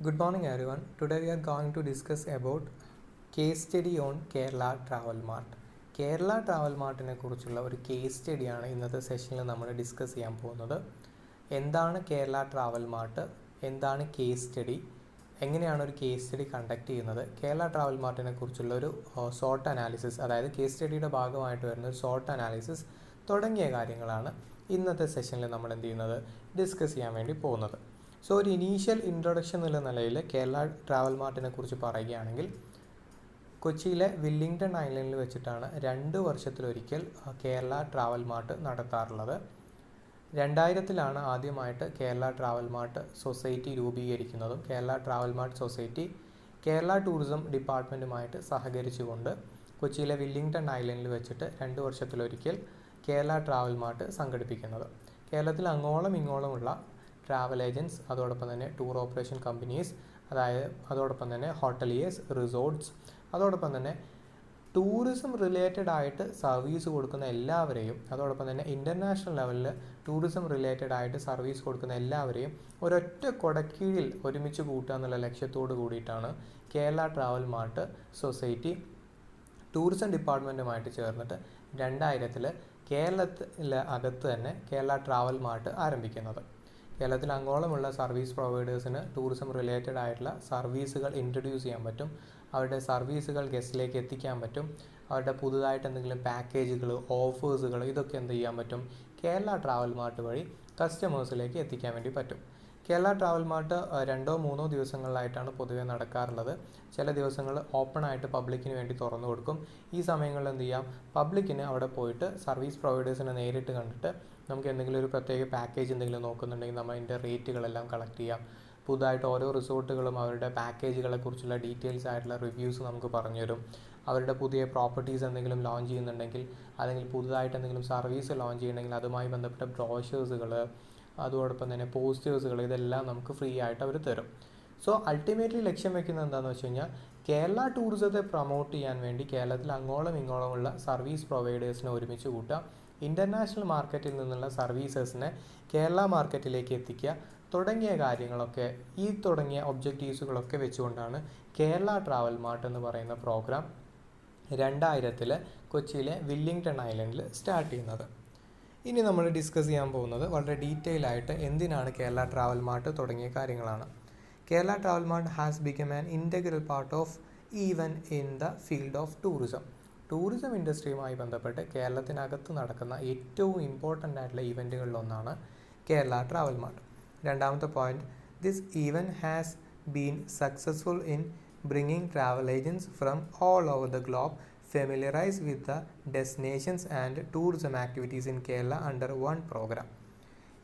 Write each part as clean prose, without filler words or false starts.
Good morning everyone. Today we are going to discuss about case study on Kerala Travel Mart. Kerala travel മാർട്ടിനെ കുറിച്ചുള്ള ഒരു case സ്റ്റഡിയാണ് ഇന്നത്തെ സെഷനിൽ നമ്മൾ ഡിസ്കസ് ചെയ്യാൻ പോകുന്നത്. എന്താണ് കേരള ട്രാവൽ മാർട്ട്, എന്താണ് കേസ് സ്റ്റഡി, എങ്ങനെയാണ് ഒരു കേസ് സ്റ്റഡി കണ്ടക്ട് ചെയ്യുന്നത്, കേരള ട്രാവൽ മാർട്ടിനെ കുറിച്ചുള്ള ഒരു ഷോർട്ട് അനാലിസിസ്, അതായത് കേസ് സ്റ്റഡിയുടെ ഭാഗമായിട്ട് വരുന്ന ഒരു ഷോർട്ട് അനാലിസിസ് തുടങ്ങിയ കാര്യങ്ങളാണ് ഇന്നത്തെ സെഷനിൽ നമ്മൾ എന്ത് ചെയ്യുന്നത്, ഡിസ്കസ് ചെയ്യാൻ വേണ്ടി പോകുന്നത്. സോ ഒരു ഇനീഷ്യൽ ഇൻട്രൊഡക്ഷൻ എന്നുള്ള നിലയിൽ കേരള ട്രാവൽ മാർട്ടിനെ കുറിച്ച് പറയുകയാണെങ്കിൽ, കൊച്ചിയിലെ വില്ലിംഗ്ടൺ ഐലൻഡിൽ വെച്ചിട്ടാണ് 2 വർഷത്തിലൊരിക്കൽ കേരള ട്രാവൽ മാർട്ട് നടത്താറുള്ളത്. 2000 ആദ്യമായിട്ട് കേരള ട്രാവൽ മാർട്ട് സൊസൈറ്റി രൂപീകരിക്കുന്നതും Kerala travel mart society Kerala tourism ഡിപ്പാർട്ട്മെൻറ്റുമായിട്ട് സഹകരിച്ചുകൊണ്ട് കൊച്ചിയിലെ വില്ലിംഗ്ടൺ ഐലൻഡിൽ വെച്ചിട്ട് 2 വർഷത്തിലൊരിക്കൽ കേരള ട്രാവൽ മാർട്ട് സംഘടിപ്പിക്കുന്നത്. കേരളത്തിൽ അങ്ങോളം ഇങ്ങോളമുള്ള ട്രാവൽ ഏജൻറ്റ്സ്, അതോടൊപ്പം തന്നെ ടൂർ ഓപ്പറേഷൻ കമ്പനീസ്, അതോടൊപ്പം തന്നെ ഹോട്ടലിയേഴ്സ്, റിസോർട്ട്സ്, അതോടൊപ്പം തന്നെ ടൂറിസം റിലേറ്റഡ് ആയിട്ട് സർവീസ് കൊടുക്കുന്ന എല്ലാവരെയും, അതോടൊപ്പം തന്നെ ഇൻ്റർനാഷണൽ ലെവലിൽ ടൂറിസം റിലേറ്റഡ് ആയിട്ട് സർവീസ് കൊടുക്കുന്ന എല്ലാവരെയും ഒരൊറ്റ കൊടക്കീഴിൽ ഒരുമിച്ച് കൂട്ടുക എന്നുള്ള ലക്ഷ്യത്തോട് കൂടിയിട്ടാണ് Kerala travel mart society tourism ഡിപ്പാർട്ട്മെൻറ്റുമായിട്ട് ചേർന്നിട്ട് 2000 കേരളത്തിലെ അകത്ത് തന്നെ കേരള ട്രാവൽ മാർട്ട് ആരംഭിക്കുന്നത്. കേരളത്തിൽ അങ്ങോളമുള്ള സർവീസ് പ്രൊവൈഡേഴ്സിന് ടൂറിസം റിലേറ്റഡ് ആയിട്ടുള്ള സർവീസുകൾ ഇൻട്രൊഡ്യൂസ് ചെയ്യാൻ പറ്റും, അവരുടെ സർവീസുകൾ ഗസ്റ്റിലേക്ക് എത്തിക്കാൻ പറ്റും, അവരുടെ പുതുതായിട്ട് എന്തെങ്കിലും പാക്കേജുകൾ, ഓഫേഴ്സുകൾ, ഇതൊക്കെ എന്ത് ചെയ്യാൻ പറ്റും, കേരള ട്രാവൽ മാർട്ട് വഴി കസ്റ്റമേഴ്സിലേക്ക് എത്തിക്കാൻ വേണ്ടി പറ്റും. കേരള ട്രാവൽ മാർട്ട് 2-3 ദിവസങ്ങളിലായിട്ടാണ് പൊതുവെ നടക്കാറുള്ളത്. ചില ദിവസങ്ങൾ ഓപ്പൺ ആയിട്ട് പബ്ലിക്കിന് വേണ്ടി തുറന്നു കൊടുക്കും. ഈ സമയങ്ങളിൽ എന്ത് ചെയ്യാം, പബ്ലിക്കിന് അവിടെ പോയിട്ട് സർവീസ് പ്രൊവൈഡേഴ്സിനെ നേരിട്ട് കണ്ടിട്ട് നമുക്ക് എന്തെങ്കിലും ഒരു പ്രത്യേക പാക്കേജ് എന്തെങ്കിലും നോക്കുന്നുണ്ടെങ്കിൽ നമ്മൾ അതിൻ്റെ റേറ്റുകളെല്ലാം കളക്ട് ചെയ്യാം. പുതുതായിട്ട് ഓരോ റിസോർട്ടുകളും അവരുടെ പാക്കേജുകളെ കുറിച്ചുള്ള ഡീറ്റെയിൽസ് ആയിട്ടുള്ള റിവ്യൂസ് നമുക്ക് പറഞ്ഞു തരും. അവരുടെ പുതിയ പ്രോപ്പർട്ടീസ് എന്തെങ്കിലും ലോഞ്ച് ചെയ്യുന്നുണ്ടെങ്കിൽ, അല്ലെങ്കിൽ പുതുതായിട്ട് എന്തെങ്കിലും സർവീസ് ലോഞ്ച് ചെയ്യണമെങ്കിൽ അതുമായി ബന്ധപ്പെട്ട ബ്രോഷേഴ്സുകൾ, അതോടൊപ്പം തന്നെ പോസ്റ്റേഴ്സുകൾ, ഇതെല്ലാം നമുക്ക് ഫ്രീ ആയിട്ട് അവർ തരും. സോ അൾട്ടിമേറ്റ്ലി ലക്ഷ്യം വെക്കുന്നത് എന്താണെന്ന് വെച്ച് കഴിഞ്ഞാൽ, കേരള ടൂറിസത്തെ പ്രൊമോട്ട് ചെയ്യാൻ വേണ്ടി കേരളത്തിൽ അങ്ങോളം ഇങ്ങോളമുള്ള സർവീസ് പ്രൊവൈഡേഴ്സിനെ ഒരുമിച്ച് കൂട്ടുക, ഇൻ്റർനാഷണൽ മാർക്കറ്റിൽ നിന്നുള്ള സർവീസസിനെ കേരള മാർക്കറ്റിലേക്ക് എത്തിക്കുക തുടങ്ങിയ കാര്യങ്ങളൊക്കെ, ഈ തുടങ്ങിയ ഒബ്ജക്റ്റീവ്സുകളൊക്കെ വെച്ചുകൊണ്ടാണ് കേരള ട്രാവൽ മാർട്ട് എന്ന് പറയുന്ന പ്രോഗ്രാം 2000 കൊച്ചിയിലെ വില്ലിംഗ്ടൺ ഐലൻഡിൽ സ്റ്റാർട്ട് ചെയ്യുന്നത്. ഇനി നമ്മൾ ഡിസ്കസ് ചെയ്യാൻ പോകുന്നത് വളരെ ഡീറ്റെയിൽ ആയിട്ട് എന്തിനാണ് കേരള ട്രാവൽ മാർട്ട് തുടങ്ങിയ കാര്യങ്ങളാണ്. Kerala travel mart has become an integral part of even in the field of tourism. Tourism ഇൻഡസ്ട്രിയുമായി ബന്ധപ്പെട്ട് കേരളത്തിനകത്ത് നടക്കുന്ന ഏറ്റവും ഇമ്പോർട്ടൻ്റ് ആയിട്ടുള്ള ഇവൻറ്റുകളിലൊന്നാണ് കേരള ട്രാവൽ മാർട്ട്. രണ്ടാമത്തെ point, this event has been successful in bringing travel agents from all over the globe familiarize with the destinations and tourism activities in Kerala under one program.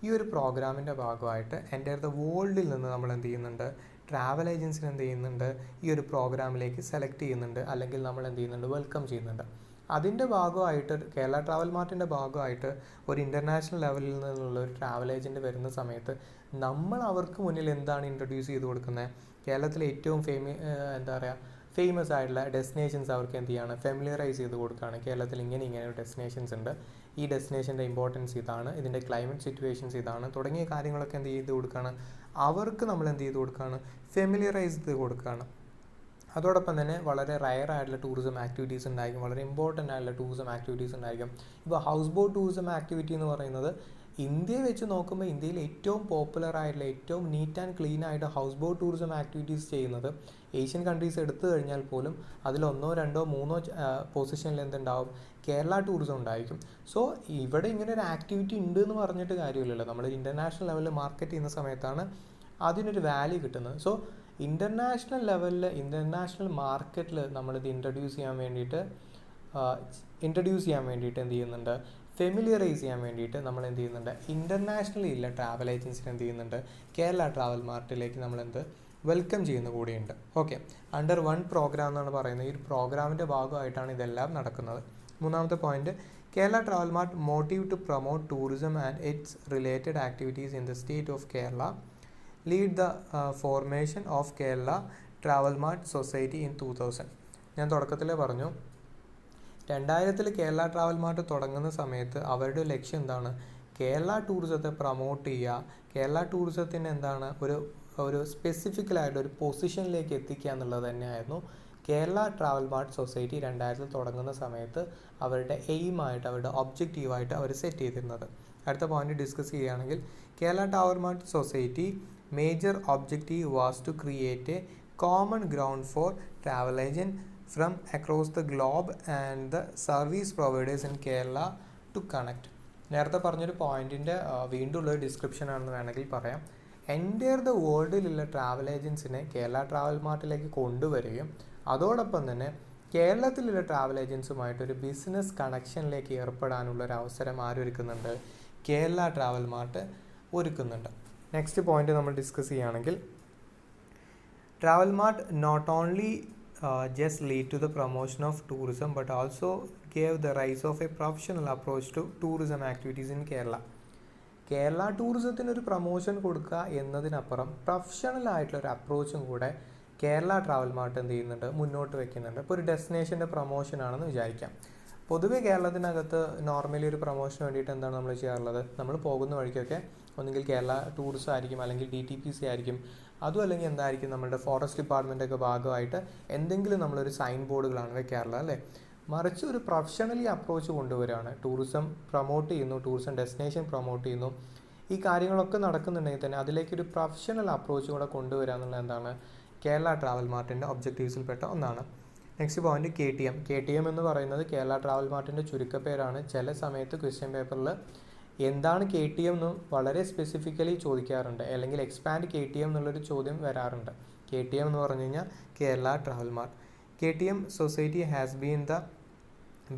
ഈ ഒരു പ്രോഗ്രാമിൻ്റെ ഭാഗമായിട്ട് എൻ്റെ വേൾഡിൽ നിന്ന് നമ്മൾ എന്ത് ചെയ്യുന്നുണ്ട്, ട്രാവൽ ഏജൻസിനെ എന്ത് ചെയ്യുന്നുണ്ട്, ഈ ഒരു പ്രോഗ്രാമിലേക്ക് സെലക്ട് ചെയ്യുന്നുണ്ട്, അല്ലെങ്കിൽ നമ്മൾ എന്ത് ചെയ്യുന്നുണ്ട്, വെൽക്കം ചെയ്യുന്നുണ്ട്. അതിൻ്റെ ഭാഗമായിട്ട് കേരള ട്രാവൽ മാർട്ടിൻ്റെ ഭാഗമായിട്ട് ഒരു ഇൻ്റർനാഷണൽ ലെവലിൽ നിന്നുള്ള ഒരു ട്രാവൽ ഏജൻറ്റ് വരുന്ന സമയത്ത് നമ്മൾ അവർക്ക് മുന്നിൽ എന്താണ് ഇൻട്രൊഡ്യൂസ് ചെയ്ത് കൊടുക്കുന്നത്, കേരളത്തിലെ ഏറ്റവും ഫേമസ് ആയിട്ടുള്ള ഡെസ്റ്റിനേഷൻസ് അവർക്ക് എന്ത് ചെയ്യാണ്, ഫെമിലിയറൈസ് ചെയ്ത് കൊടുക്കുകയാണ്. കേരളത്തിൽ ഇങ്ങനെ ഡെസ്റ്റിനേഷൻസ് ഉണ്ട്, ഈ ഡെസ്റ്റിനേഷൻ്റെ ഇമ്പോർട്ടൻസ് ഇതാണ്, ഇതിൻ്റെ ക്ലൈമറ്റ് സിറ്റുവേഷൻസ് ഇതാണ് തുടങ്ങിയ കാര്യങ്ങളൊക്കെ എന്ത് ചെയ്ത് കൊടുക്കുകയാണ്, അവർക്ക് നമ്മൾ എന്ത് ചെയ്ത് കൊടുക്കുകയാണ്, ഫെമിലിയറൈസ് ചെയ്ത് കൊടുക്കുകയാണ്. അതോടൊപ്പം തന്നെ വളരെ റയർ ആയിട്ടുള്ള ടൂറിസം ആക്ടിവിറ്റീസ് ഉണ്ടായിരിക്കും, വളരെ ഇമ്പോർട്ടൻ്റ് ആയിട്ടുള്ള ടൂറിസം ആക്ടിവിറ്റീസ് ഉണ്ടായിരിക്കും. ഇപ്പോൾ ഹൗസ് ബോട്ട് ടൂറിസം ആക്ടിവിറ്റി എന്ന് പറയുന്നത് ഇന്ത്യയെ വെച്ച് നോക്കുമ്പോൾ ഇന്ത്യയിൽ ഏറ്റവും പോപ്പുലർ ആയിട്ടുള്ള, ഏറ്റവും നീറ്റ് ആൻഡ് ക്ലീൻ ആയിട്ട് ഹൗസ് ബോട്ട് ടൂറിസം ആക്ടിവിറ്റീസ് ചെയ്യുന്നത് ഏഷ്യൻ കൺട്രീസ് എടുത്തു കഴിഞ്ഞാൽ പോലും അതിൽ 1, 2, 3 പൊസിഷനിൽ എന്തുണ്ടാവും, കേരള ടൂറിസം ഉണ്ടായിരിക്കും. സോ ഇവിടെ ഇങ്ങനെ ഒരു ആക്ടിവിറ്റി ഉണ്ട് എന്ന് പറഞ്ഞിട്ട് കാര്യമില്ലല്ലോ, നമ്മൾ ഇൻ്റർനാഷണൽ ലെവലിൽ മാർക്കറ്റ് ചെയ്യുന്ന സമയത്താണ് അതിനൊരു വാല്യൂ കിട്ടുന്നത്. സോ ഇൻ്റർനാഷണൽ ലെവലിൽ, ഇൻ്റർനാഷണൽ മാർക്കറ്റിൽ നമ്മളിത് ഇൻട്രൊഡ്യൂസ് ചെയ്യാൻ വേണ്ടിയിട്ട് എന്ത് ചെയ്യുന്നുണ്ട്, ഫെമിലിയറൈസ് ചെയ്യാൻ വേണ്ടിയിട്ട് നമ്മൾ എന്ത് ചെയ്യുന്നുണ്ട്, ഇൻ്റർനാഷണലി ഉള്ള ട്രാവൽ ഏജൻസിനെ എന്ത് ചെയ്യുന്നുണ്ട്, കേരള ട്രാവൽ മാർട്ടിലേക്ക് നമ്മളെന്ത് വെൽക്കം ചെയ്യുന്ന കൂടിയുണ്ട്. ഓക്കെ, അണ്ടർ വൺ പ്രോഗ്രാം എന്നാണ് പറയുന്നത്. ഈ ഒരു പ്രോഗ്രാമിൻ്റെ ഭാഗമായിട്ടാണ് ഇതെല്ലാം നടക്കുന്നത്. മൂന്നാമത്തെ point, Kerala travel mart motive to promote tourism and its related activities in the state of Kerala, lead the formation of Kerala travel mart society in 2000. ഞാൻ തുടക്കത്തിലേ പറഞ്ഞു, 2000 കേരള ട്രാവൽ മാർട്ട് തുടങ്ങുന്ന സമയത്ത് അവരുടെ ലക്ഷ്യം എന്താണ്, കേരള ടൂറിസത്തെ പ്രൊമോട്ട് ചെയ്യുക, കേരള ടൂറിസത്തിന് എന്താണ് ഒരു ഒരു സ്പെസിഫിക്കലായിട്ട് ഒരു പൊസിഷനിലേക്ക് എത്തിക്കുക എന്നുള്ളത് തന്നെയായിരുന്നു കേരള ട്രാവൽ മാർട്ട് സൊസൈറ്റി 2000 തുടങ്ങുന്ന സമയത്ത് അവരുടെ എയിമായിട്ട്, അവരുടെ ഒബ്ജക്റ്റീവായിട്ട് അവർ സെറ്റ് ചെയ്തിരുന്നത്. അടുത്ത പോയിന്റ് ഡിസ്കസ് ചെയ്യുകയാണെങ്കിൽ Kerala travel mart society major objective was to create a common ground for travel agent from across the globe and the service providers in Kerala to connect. നേരത്തെ പറഞ്ഞൊരു പോയിന്റിൻ്റെ വീണ്ടും ഉള്ള ഡിസ്ക്രിപ്ഷൻ ആണെന്ന് വേണമെങ്കിൽ പറയാം. എൻ്റയർ ദ വേൾഡിലുള്ള ട്രാവൽ ഏജൻസിനെ കേരള ട്രാവൽ മാർട്ടിലേക്ക് കൊണ്ടുവരികയും അതോടൊപ്പം തന്നെ കേരളത്തിലുള്ള ട്രാവൽ ഏജൻസുമായിട്ടൊരു ബിസിനസ് കണക്ഷനിലേക്ക് ഏർപ്പെടാനുള്ള ഒരു അവസരം ആരൊരുക്കുന്നുണ്ട്? കേരള ട്രാവൽ മാർട്ട് ഒരുക്കുന്നുണ്ട്. നെക്സ്റ്റ് പോയിന്റ് നമ്മൾ ഡിസ്കസ് ചെയ്യുകയാണെങ്കിൽ travel mart not only just lead to the promotion of tourism but also gave the rise of a professional approach to tourism activities in Kerala. Kerala ടൂറിസത്തിന് ഒരു promotion കൊടുക്കുക എന്നതിനപ്പുറം professional ആയിട്ടുള്ള ഒരു അപ്രോച്ചും കൂടെ കേരള ട്രാവൽ മാർട്ട് എന്ത് ചെയ്യുന്നുണ്ട്? മുന്നോട്ട് വെക്കുന്നുണ്ട്. ഇപ്പോൾ ഒരു ഡെസ്റ്റിനേഷൻ്റെ പ്രൊമോഷൻ ആണെന്ന് വിചാരിക്കാം. പൊതുവെ കേരളത്തിനകത്ത് നോർമലി ഒരു പ്രൊമോഷന് വേണ്ടിയിട്ട് എന്താണ് നമ്മൾ ചെയ്യാറുള്ളത്? നമ്മൾ പോകുന്ന വഴിക്കൊക്കെ ഒന്നുകിൽ കേരള ടൂറിസം ആയിരിക്കും, അല്ലെങ്കിൽ DTPC ആയിരിക്കും, അതും അല്ലെങ്കിൽ എന്തായിരിക്കും നമ്മുടെ ഫോറസ്റ്റ് ഡിപ്പാർട്ട്മെൻറ്റൊക്കെ ഭാഗമായിട്ട് എന്തെങ്കിലും നമ്മളൊരു സൈൻ ബോർഡുകളാണ് വെക്കാറുള്ളത് അല്ലേ. മറിച്ച് ഒരു പ്രൊഫഷണലി അപ്രോച്ച് കൊണ്ടുവരികയാണ്. ടൂറിസം പ്രൊമോട്ട് ചെയ്യുന്നു, ടൂറിസം ഡെസ്റ്റിനേഷൻ പ്രൊമോട്ട് ചെയ്യുന്നു. ഈ കാര്യങ്ങളൊക്കെ നടക്കുന്നുണ്ടെങ്കിൽ തന്നെ അതിലേക്കൊരു പ്രൊഫഷണൽ അപ്രോച്ച് കൂടെ കൊണ്ടുവരിക എന്നുള്ളത് എന്താണ്? കേരള ട്രാവൽ മാർട്ടിൻ്റെ ഒബ്ജക്റ്റീവ്സിൽപ്പെട്ട ഒന്നാണ്. നെക്സ്റ്റ് പോയിന്റ് KTM എന്ന് പറയുന്നത് കേരള ട്രാവൽ മാർട്ടിൻ്റെ ചുരുക്കപ്പേരാണ്. ചില സമയത്ത് ക്വസ്റ്റ്യൻ പേപ്പറിൽ എന്താണ് KTM എന്ന് വളരെ സ്പെസിഫിക്കലി ചോദിക്കാറുണ്ട്, അല്ലെങ്കിൽ എക്സ്പാൻഡ് KTM എന്നുള്ളൊരു ചോദ്യം വരാറുണ്ട്. KTM എന്ന് പറഞ്ഞു കഴിഞ്ഞാൽ Kerala travel mart. KTM society has been the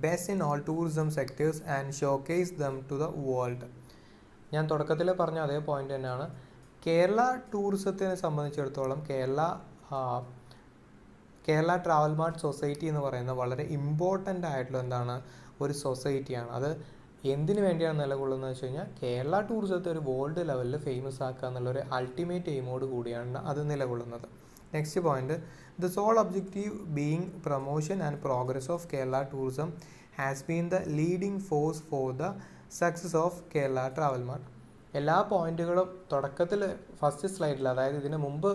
best in all tourism sectors and showcase them to the world. ഞാൻ തുടക്കത്തിൽ പറഞ്ഞ അതേ പോയിന്റ് തന്നെയാണ്. കേരള ടൂറിസത്തിനെ സംബന്ധിച്ചിടത്തോളം കേരള ട്രാവൽ മാർട്ട് സൊസൈറ്റി എന്ന് പറയുന്നത് വളരെ ഇമ്പോർട്ടൻ്റ് ആയിട്ടുള്ള എന്താണ് ഒരു സൊസൈറ്റിയാണ്. അത് എന്തിനു വേണ്ടിയാണ് നിലകൊള്ളുന്നത് വെച്ച് കഴിഞ്ഞാൽ കേരള ടൂറിസത്തെ ഒരു വേൾഡ് ലെവലിൽ ഫേമസ് ആക്കുക എന്നുള്ളൊരു അൾട്ടിമേറ്റ് എയിമോട് കൂടിയാണ് അത് നിലകൊള്ളുന്നത്. Next point, the sole objective being promotion and progress of Kerala tourism has been the leading force for the success of Kerala travel mart. എല്ലാ പോയിന്റുകളും തുടക്കത്തിൽ ഫസ്റ്റ് സ്ലൈഡിൽ, അതായത് ഇതിന് മുമ്പ്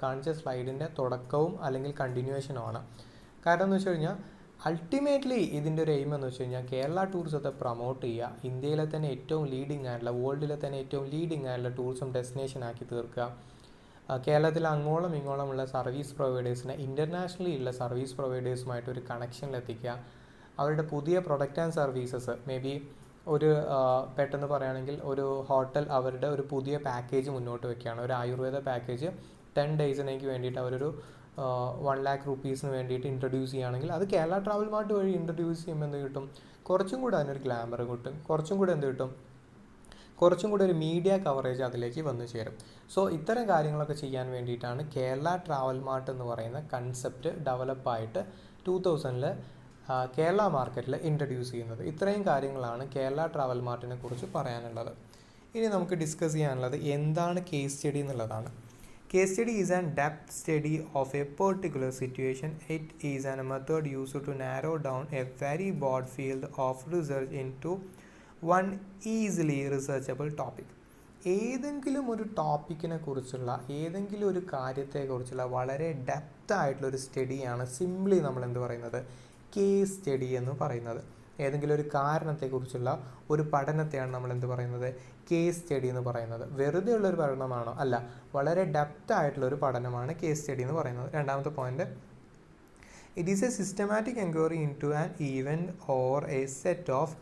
കാണിച്ച സ്ലൈഡിൻ്റെ തുടക്കവും അല്ലെങ്കിൽ കണ്ടിന്യൂവേഷനുമാണ്. കാരണം എന്ന് വെച്ച് കഴിഞ്ഞാൽ അൾട്ടിമേറ്റ്ലി ഇതിൻ്റെ ഒരു എയിം എന്ന് വെച്ച് കഴിഞ്ഞാൽ കേരള ടൂറിസത്തെ പ്രൊമോട്ട് ചെയ്യുക, ഇന്ത്യയിലെ തന്നെ ഏറ്റവും ലീഡിങ് ആയിട്ടുള്ള, വേൾഡിലെ തന്നെ ഏറ്റവും ലീഡിങ് ആയിട്ടുള്ള ടൂറിസം ഡെസ്റ്റിനേഷൻ ആക്കി തീർക്കുക. കേരളത്തിൽ അങ്ങോളം ഇങ്ങോളമുള്ള സർവീസ് പ്രൊവൈഡേഴ്സിനെ ഇൻ്റർനാഷണലി ഉള്ള സർവീസ് പ്രൊവൈഡേഴ്സുമായിട്ട് ഒരു കണക്ഷനിലെത്തിക്കുക. അവരുടെ പുതിയ product and services, may be ഒരു പെട്ടെന്ന് പറയുകയാണെങ്കിൽ ഒരു ഹോട്ടൽ അവരുടെ ഒരു പുതിയ പാക്കേജ് മുന്നോട്ട് വയ്ക്കുകയാണ്. ഒരു ആയുർവേദ പാക്കേജ് 10 ഡേയ്സിനേക്ക് വേണ്ടിയിട്ട് അവരൊരു 1 lakh rupeesന് വേണ്ടിയിട്ട് ഇൻട്രൊഡ്യൂസ് ചെയ്യുകയാണെങ്കിൽ അത് കേരള ട്രാവൽ മാർട്ട് വഴി ഇൻട്രൊഡ്യൂസ് ചെയ്യുമ്പോൾ എന്ത് കിട്ടും? കുറച്ചും കൂടെ അതിനൊരു ഗ്ലാമർ കിട്ടും, കുറച്ചും കൂടെ എന്ത് കിട്ടും? കുറച്ചും കൂടെ ഒരു മീഡിയ കവറേജ് അതിലേക്ക് വന്നു ചേരും. സോ ഇത്തരം കാര്യങ്ങളൊക്കെ ചെയ്യാൻ വേണ്ടിയിട്ടാണ് കേരള ട്രാവൽ മാർട്ട് എന്ന് പറയുന്ന കൺസെപ്റ്റ് ഡെവലപ്പായിട്ട് 2000-ൽ കേരള മാർക്കറ്റിൽ ഇൻട്രൊഡ്യൂസ് ചെയ്യുന്നത്. ഇത്രയും കാര്യങ്ങളാണ് കേരള ട്രാവൽ മാർട്ടിനെ കുറിച്ച് പറയാനുള്ളത്. ഇനി നമുക്ക് ഡിസ്കസ് ചെയ്യാനുള്ളത് എന്താണ് കേസ് സ്റ്റഡി എന്നുള്ളതാണ്. Case study is a depth study of a particular situation. It is a method used to narrow down a very broad field of research into one easily researchable topic. ഏതെങ്കിലും ഒരു ടോപ്പിക്കിനെ കുറിച്ചുള്ള, ഏതെങ്കിലും ഒരു കാര്യത്തെക്കുറിച്ചുള്ള വളരെ depth ആയിട്ടുള്ളൊരു സ്റ്റഡിയാണ് simply നമ്മൾ എന്ത് പറയുന്നത്? കേസ് സ്റ്റഡി എന്ന് പറയുന്നത്. ഏതെങ്കിലും ഒരു കാരണത്തെക്കുറിച്ചുള്ള ഒരു പഠനത്തെയാണ് നമ്മൾ എന്ത് പറയുന്നത്? കേസ് സ്റ്റഡി എന്ന് പറയുന്നത്. വെറുതെ ഉള്ളൊരു പഠനമാണോ? അല്ല, വളരെ ഡെപ്ത് ആയിട്ടുള്ളൊരു പഠനമാണ് കേസ് സ്റ്റഡി എന്ന് പറയുന്നത്. രണ്ടാമത്തെ point, it is a systematic enquiry into an event or a set of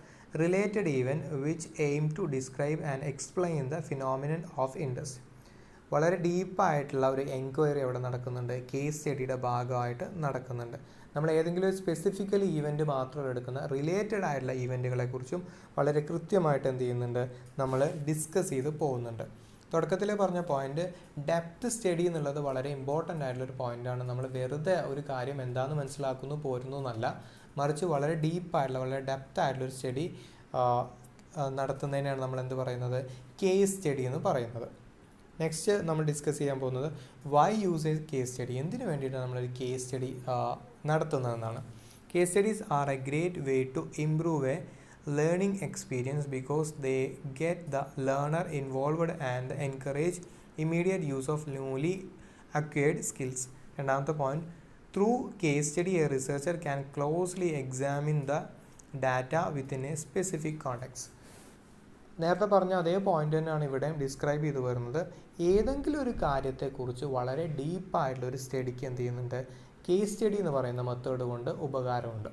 related event which aim to describe and explain the phenomenon of interest. വളരെ ഡീപ്പായിട്ടുള്ള ഒരു എൻക്വയറി അവിടെ നടക്കുന്നുണ്ട്, കേസ് സ്റ്റഡിയുടെ ഭാഗമായിട്ട് നടക്കുന്നുണ്ട്. നമ്മൾ ഏതെങ്കിലും ഒരു സ്പെസിഫിക്കലി ഈവൻറ്റ് മാത്രം എടുക്കുന്ന റിലേറ്റഡ് ആയിട്ടുള്ള ഈവൻറ്റുകളെക്കുറിച്ചും വളരെ കൃത്യമായിട്ട് എന്ത് ചെയ്യുന്നുണ്ട്? നമ്മൾ ഡിസ്കസ് ചെയ്ത് പോകുന്നുണ്ട്. തുടക്കത്തിൽ പറഞ്ഞ പോയിന്റ് ഡെപ്ത് സ്റ്റഡി എന്നുള്ളത് വളരെ ഇമ്പോർട്ടൻ്റ് ആയിട്ടുള്ളൊരു പോയിൻ്റാണ്. നമ്മൾ വെറുതെ ഒരു കാര്യം എന്താണെന്ന് മനസ്സിലാക്കുന്നു പോരുന്നു എന്നല്ല, മറിച്ച് വളരെ ഡീപ്പായിട്ടുള്ള, വളരെ ഡെപ്ത് ആയിട്ടുള്ളൊരു സ്റ്റഡി നടത്തുന്നതിനാണ് നമ്മൾ എന്ത് പറയുന്നത്? കേസ് സ്റ്റഡി എന്ന് പറയുന്നത്. നെക്സ്റ്റ് നമ്മൾ ഡിസ്കസ് ചെയ്യാൻ പോകുന്നത് why use a case study. എന്തിനു വേണ്ടിയിട്ടാണ് നമ്മളൊരു കേസ് സ്റ്റഡി നടത്തുന്നതെന്നാണ്. Case studies are a great way to improve a learning experience because they get the learner involved and encourage immediate use of newly acquired skills. രണ്ടാമത്തെ point, through case study A researcher can closely examine the data within A specific context. നേരത്തെ പറഞ്ഞ അതേ point തന്നെയാണ് ഇവിടെ describe ചെയ്തു വരുന്നത്. ഏതെങ്കിലും ഒരു കാര്യത്തെക്കുറിച്ച് വളരെ ഡീപ്പായിട്ടുള്ള ഒരു സ്റ്റഡിക്ക് എന്ത് ചെയ്യുന്നുണ്ട്, കേസ് സ്റ്റഡി എന്ന് പറയുന്ന മെത്തേഡ് കൊണ്ട് ഉപകാരമുണ്ട്.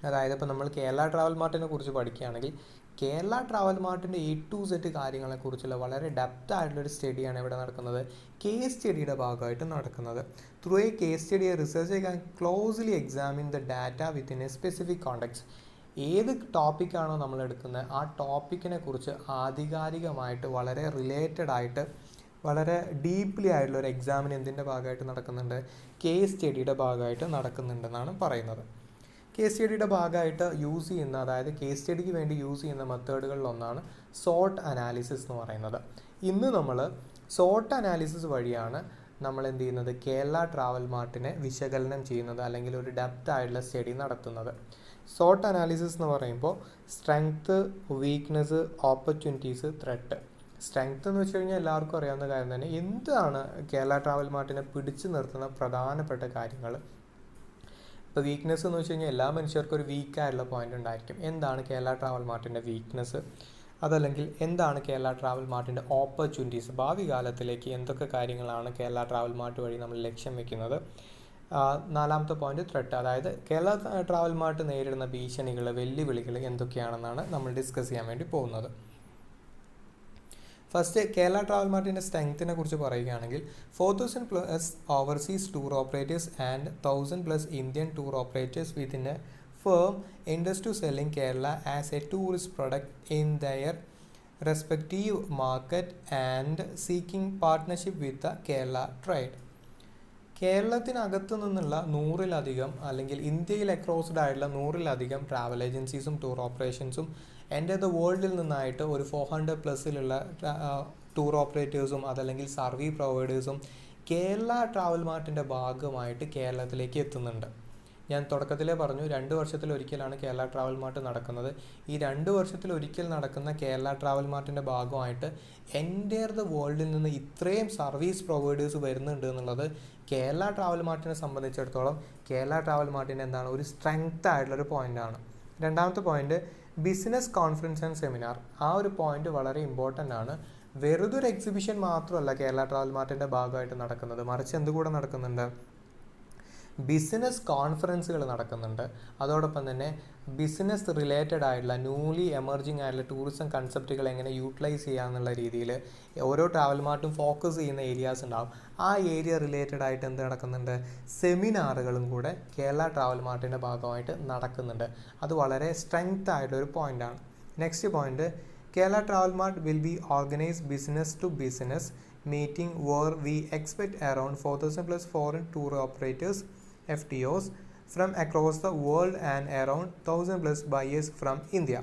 അതായത് ഇപ്പോൾ നമ്മൾ കേരള ട്രാവൽ മാർട്ടിനെ കുറിച്ച് പഠിക്കുകയാണെങ്കിൽ കേരള ട്രാവൽ മാർട്ടിൻ്റെ A to Z കാര്യങ്ങളെക്കുറിച്ചുള്ള വളരെ ഡെപ്ത് ആയിട്ടുള്ളൊരു സ്റ്റഡിയാണ് ഇവിടെ നടക്കുന്നത്, കേസ് സ്റ്റഡിയുടെ ഭാഗമായിട്ട് നടക്കുന്നത്. Through A case study research can closely examine the data within A specific context. ഏത് ടോപ്പിക്കാണോ നമ്മൾ എടുക്കുന്നത് ആ ടോപ്പിക്കിനെ കുറിച്ച് ആധികാരികമായിട്ട് വളരെ റിലേറ്റഡ് ആയിട്ട് വളരെ ഡീപ്ലി ആയിട്ടുള്ള ഒരു എക്സാമിന് എന്തിൻ്റെ ഭാഗമായിട്ട് നടക്കുന്നുണ്ട്, കേസ് സ്റ്റഡിയുടെ ഭാഗമായിട്ട് നടക്കുന്നുണ്ടെന്നാണ് പറയുന്നത്. കേസ് സ്റ്റഡിയുടെ ഭാഗമായിട്ട് യൂസ് ചെയ്യുന്ന, അതായത് കേസ് സ്റ്റഡിക്ക് വേണ്ടി യൂസ് ചെയ്യുന്ന മെത്തേഡുകളിലൊന്നാണ് സോട്ട് അനാലിസിസ് എന്ന് പറയുന്നത്. ഇന്ന് നമ്മൾ സോട്ട് അനാലിസിസ് വഴിയാണ് നമ്മൾ എന്ത് ചെയ്യുന്നത്, കേരള ട്രാവൽ മാർട്ടിനെ വിശകലനം ചെയ്യുന്നത് അല്ലെങ്കിൽ ഒരു ഡെപ്ത് ആയിട്ടുള്ള സ്റ്റഡി നടത്തുന്നത്. സോട്ട് അനാലിസിസ് എന്ന് പറയുമ്പോൾ strength, weakness, opportunities, threat. Strength എന്ന് വെച്ച് കഴിഞ്ഞാൽ എല്ലാവർക്കും അറിയാവുന്ന കാര്യം തന്നെ. എന്താണ് കേരള ട്രാവൽ മാർട്ടിനെ പിടിച്ചു നിർത്തുന്ന പ്രധാനപ്പെട്ട കാര്യങ്ങൾ. ഇപ്പോൾ വീക്ക്നെസ് എന്ന് വെച്ച് കഴിഞ്ഞാൽ എല്ലാ മനുഷ്യർക്കും ഒരു വീക്കായിട്ടുള്ള പോയിന്റ് ഉണ്ടായിരിക്കും. എന്താണ് കേരള ട്രാവൽ മാർട്ടിൻ്റെ വീക്ക്നെസ്, അതല്ലെങ്കിൽ എന്താണ് കേരള ട്രാവൽ മാർട്ടിൻ്റെ ഓപ്പർച്യൂണിറ്റീസ്, ഭാവി കാലത്തിലേക്ക് എന്തൊക്കെ കാര്യങ്ങളാണ് കേരള ട്രാവൽ മാർട്ട് വഴി നമ്മൾ ലക്ഷ്യം വെക്കുന്നത്. നാലാമത്തെ പോയിന്റ് ത്രെട്ട്, അതായത് കേരള ട്രാവൽ മാർട്ട് നേരിടുന്ന ഭീഷണികൾ, വെല്ലുവിളികൾ എന്തൊക്കെയാണെന്നാണ് നമ്മൾ ഡിസ്കസ് ചെയ്യാൻ വേണ്ടി പോകുന്നത്. ഫസ്റ്റ് കേരള ട്രാവൽ മാർട്ടിൻ്റെ സ്ട്രെങ്ത്തിനെ കുറിച്ച് പറയുകയാണെങ്കിൽ 4,000+ overseas tour operators and 1,000+ Indian tour operators within a firm interest to selling Kerala as a tourist product in their respective market and seeking partnership with the Kerala trade. കേരളത്തിനകത്ത് നിന്നുള്ള 100-ലധികം അല്ലെങ്കിൽ ഇന്ത്യയിൽ അക്രോസ്ഡ് ആയിട്ടുള്ള 100-ലധികം ട്രാവൽ ഏജൻസീസും ടൂർ ഓപ്പറേഷൻസും എൻ്റെ ദ വേൾഡിൽ നിന്നായിട്ട് ഒരു 400+ലുള്ള ടൂർ ഓപ്പറേറ്റേഴ്സും അതല്ലെങ്കിൽ സർവീസ് പ്രൊവൈഡേഴ്സും കേരള ട്രാവൽ മാർട്ടിൻ്റെ ഭാഗമായിട്ട് കേരളത്തിലേക്ക് എത്തുന്നുണ്ട്. ഞാൻ തുടക്കത്തിലേ പറഞ്ഞു 2 വർഷത്തിലൊരിക്കലാണ് കേരള ട്രാവൽ മാർട്ട് നടക്കുന്നത്. ഈ 2 വർഷത്തിലൊരിക്കൽ നടക്കുന്ന കേരള ട്രാവൽ മാർട്ടിൻ്റെ ഭാഗമായിട്ട് എൻ്റയർ ദ വേൾഡിൽ നിന്ന് ഇത്രയും സർവീസ് പ്രൊവൈഡേഴ്സ് വരുന്നുണ്ട് എന്നുള്ളത് കേരള ട്രാവൽ മാർട്ടിനെ സംബന്ധിച്ചിടത്തോളം കേരള ട്രാവൽ മാർട്ടിൻ്റെ എന്താണ്, ഒരു സ്ട്രെങ്ത് ആയിട്ടുള്ളൊരു പോയിൻ്റാണ്. രണ്ടാമത്തെ point, business conference and seminar. ആ ഒരു പോയിന്റ് വളരെ ഇമ്പോർട്ടൻ്റ് ആണ്. വെറുതെ ഒരു എക്സിബിഷൻ മാത്രമല്ല കേരള ട്രാവൽ മാർട്ടിൻ്റെ ഭാഗമായിട്ട് നടക്കുന്നത്, മറിച്ച് എന്തുകൂടെ നടക്കുന്നുണ്ട്, ബിസിനസ് കോൺഫറൻസുകൾ നടക്കുന്നുണ്ട്. അതോടൊപ്പം തന്നെ ബിസിനസ് റിലേറ്റഡ് ആയിട്ടുള്ള ന്യൂലി എമർജിങ് ആയിട്ടുള്ള ടൂറിസം കൺസെപ്റ്റുകൾ എങ്ങനെ യൂട്ടിലൈസ് ചെയ്യാന്നുള്ള രീതിയിൽ ഓരോ ട്രാവൽ മാർട്ടും ഫോക്കസ് ചെയ്യുന്ന ഏരിയാസ് ഉണ്ടാവും. ആ ഏരിയ റിലേറ്റഡ് ആയിട്ട് എന്ത് നടക്കുന്നുണ്ട്, സെമിനാറുകളും കൂടെ കേരള ട്രാവൽ മാർട്ടിൻ്റെ ഭാഗമായിട്ട് നടക്കുന്നുണ്ട്. അത് വളരെ സ്ട്രെങ്ത് ആയിട്ടൊരു പോയിൻ്റാണ്. Next point, Kerala travel mart will be organise business to business meeting where we expect around 4,000+ foreign tour operators FTOs from across the world and around 1,000+ buyers from India.